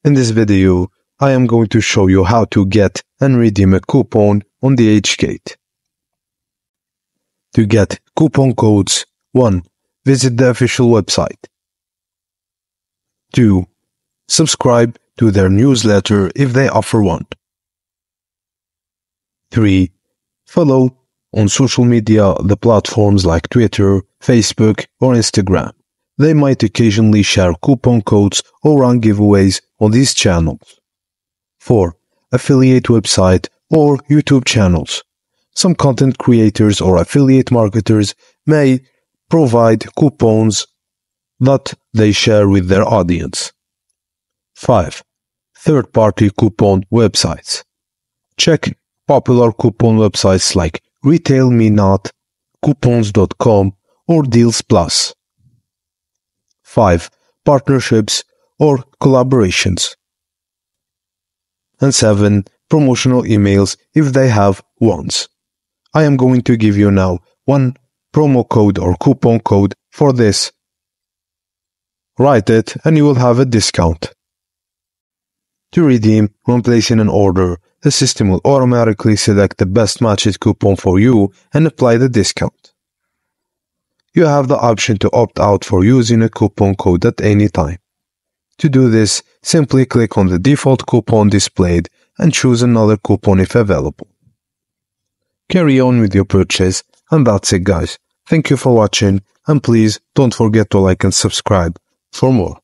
In this video, I am going to show you how to get and redeem a coupon on DHgate. To get coupon codes, 1. Visit the official website. 2. Subscribe to their newsletter if they offer one. 3. Follow on social media the platforms like Twitter, Facebook, or Instagram. They might occasionally share coupon codes or run giveaways on these channels. 4. Affiliate website or YouTube channels. Some content creators or affiliate marketers may provide coupons that they share with their audience. 5. Third-party coupon websites. Check popular coupon websites like RetailMeNot, Coupons.com, or Deals Plus. 5. Partnerships or collaborations. And 7. Promotional emails if they have ones. I am going to give you now one promo code or coupon code for this. Write it and you will have a discount. To redeem when placing an order, the system will automatically select the best matched coupon for you and apply the discount. You have the option to opt out for using a coupon code at any time. To do this, simply click on the default coupon displayed and choose another coupon if available. Carry on with your purchase, and that's it, guys. Thank you for watching, and please don't forget to like and subscribe for more.